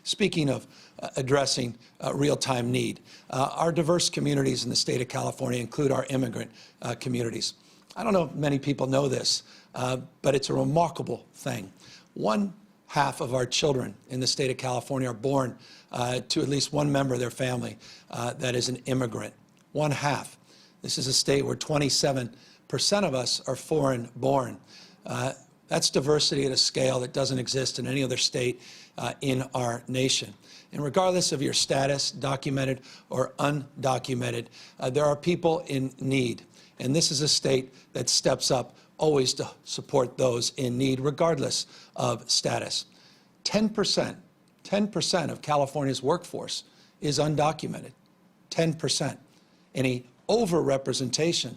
Speaking of addressing real-time need, our diverse communities in the state of California include our immigrant communities. I don't know if many people know this, but it's a remarkable thing. 1/2 of our children in the state of California are born to at least one member of their family that is an immigrant. 1/2. This is a state where 27% of us are foreign-born. That's diversity at a scale that doesn't exist in any other state in our nation. And regardless of your status, documented or undocumented, there are people in need. And this is a state that steps up always to support those in need, regardless of status. 10% of California's workforce is undocumented. 10%. Any overrepresentation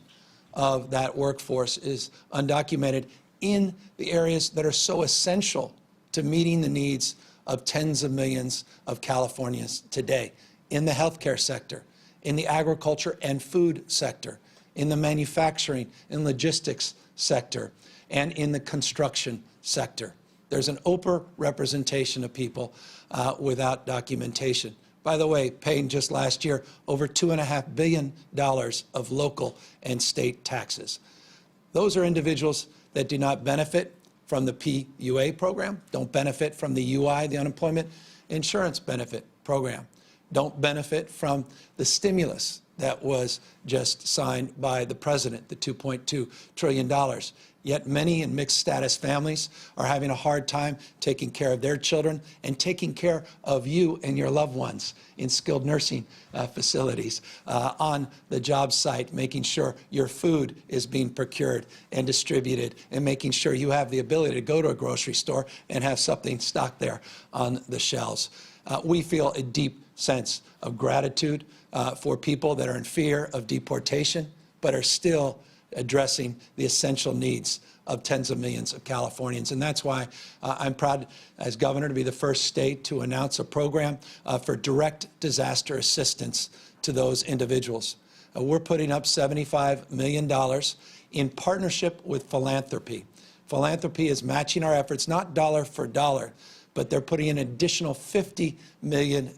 of that workforce is undocumented in the areas that are so essential to meeting the needs of tens of millions of Californians today, in the healthcare sector, in the agriculture and food sector, in the manufacturing and logistics sector, and in the construction sector. There's an overrepresentation of people without documentation. By the way, paying just last year over $2.5 billion of local and state taxes. Those are individuals that do not benefit from the PUA program, don't benefit from the UI, the Unemployment Insurance Benefit Program, don't benefit from the stimulus that was just signed by the president, the $2.2 trillion. Yet many in mixed status families are having a hard time taking care of their children and taking care of you and your loved ones in skilled nursing facilities, on the job site, making sure your food is being procured and distributed, and making sure you have the ability to go to a grocery store and have something stocked there on the shelves. We feel a deep sense of gratitude for people that are in fear of deportation, but are still addressing the essential needs of tens of millions of Californians. And that's why I'm proud as governor to be the first state to announce a program for direct disaster assistance to those individuals. We're putting up $75 million in partnership with philanthropy. Philanthropy is matching our efforts, not dollar for dollar, but they're putting in an additional $50 million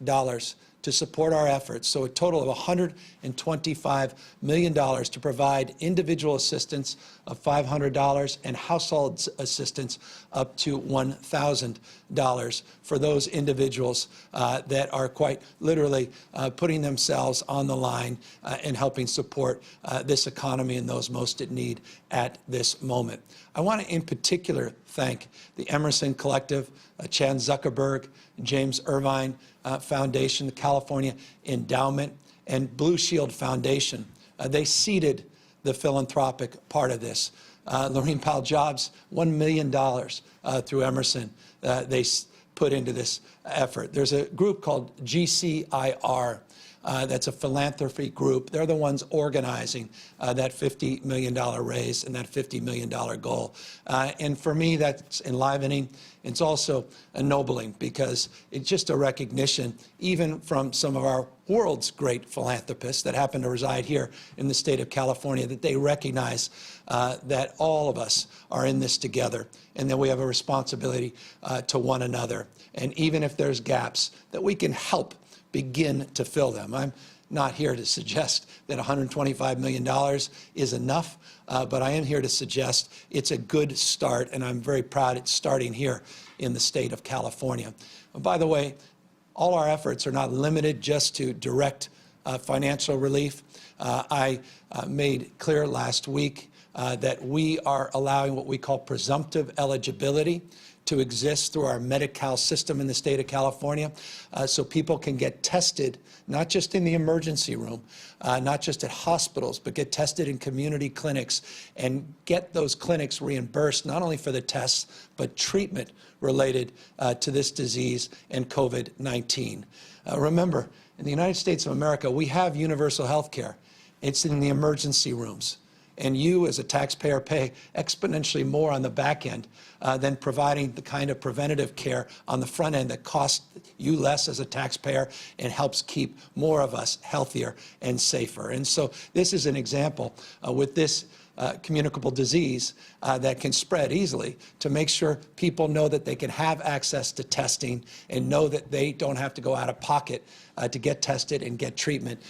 to support our efforts, so a total of $125 million to provide individual assistance of $500 and household assistance up to $1,000 for those individuals that are quite literally putting themselves on the line and helping support this economy and those most in need at this moment. I want to in particular thank the Emerson Collective, Chan Zuckerberg, James Irvine Foundation, the California Endowment, and Blue Shield Foundation. They seeded the philanthropic part of this. Laurene Powell Jobs, $1 million through Emerson, they put into this effort. There's a group called GCIR. That's a philanthropy group. They're the ones organizing that $50 million raise and that $50 million goal. And for me, that's enlivening. It's also ennobling because it's just a recognition, even from some of our world's great philanthropists that happen to reside here in the state of California, that they recognize that all of us are in this together and that we have a responsibility to one another. And even if there's gaps, that we can help begin to fill them. I'm not here to suggest that $125 million is enough, but I am here to suggest it's a good start, and I'm very proud it's starting here in the state of California. And by the way, all our efforts are not limited just to direct financial relief. I made clear last week that we are allowing what we call presumptive eligibility to exist through our Medi-Cal system in the state of California, so people can get tested, not just in the emergency room, not just at hospitals, but get tested in community clinics and get those clinics reimbursed not only for the tests, but treatment related to this disease and COVID-19. Remember, in the United States of America, we have universal health care. It's in the emergency rooms. And you, as a taxpayer, pay exponentially more on the back end than providing the kind of preventative care on the front end that costs you less as a taxpayer and helps keep more of us healthier and safer. And so this is an example with this communicable disease that can spread easily, to make sure people know that they can have access to testing and know that they don't have to go out of pocket to get tested and get treatment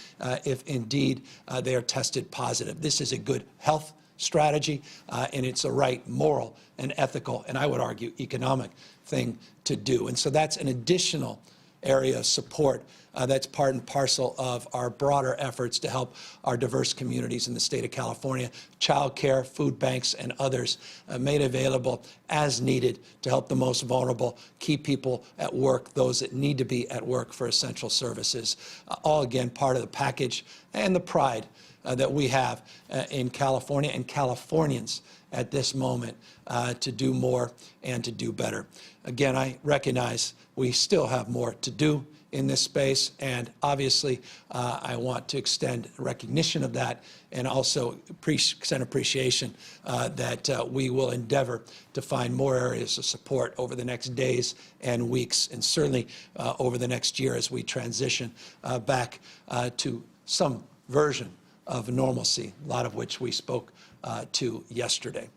if indeed they are tested positive. This is a good health strategy, and it's a right moral and ethical, and I would argue economic thing to do. And so that's an additional area of support that's part and parcel of our broader efforts to help our diverse communities in the state of California. Child care, food banks, and others made available as needed to help the most vulnerable, keep people at work, those that need to be at work for essential services. All, again, part of the package and the pride that we have in California and Californians at this moment to do more and to do better. Again, I recognize we still have more to do in this space, and obviously I want to extend recognition of that and also extend appreciation that we will endeavor to find more areas of support over the next days and weeks, and certainly over the next year as we transition back to some version of normalcy, a lot of which we spoke to yesterday.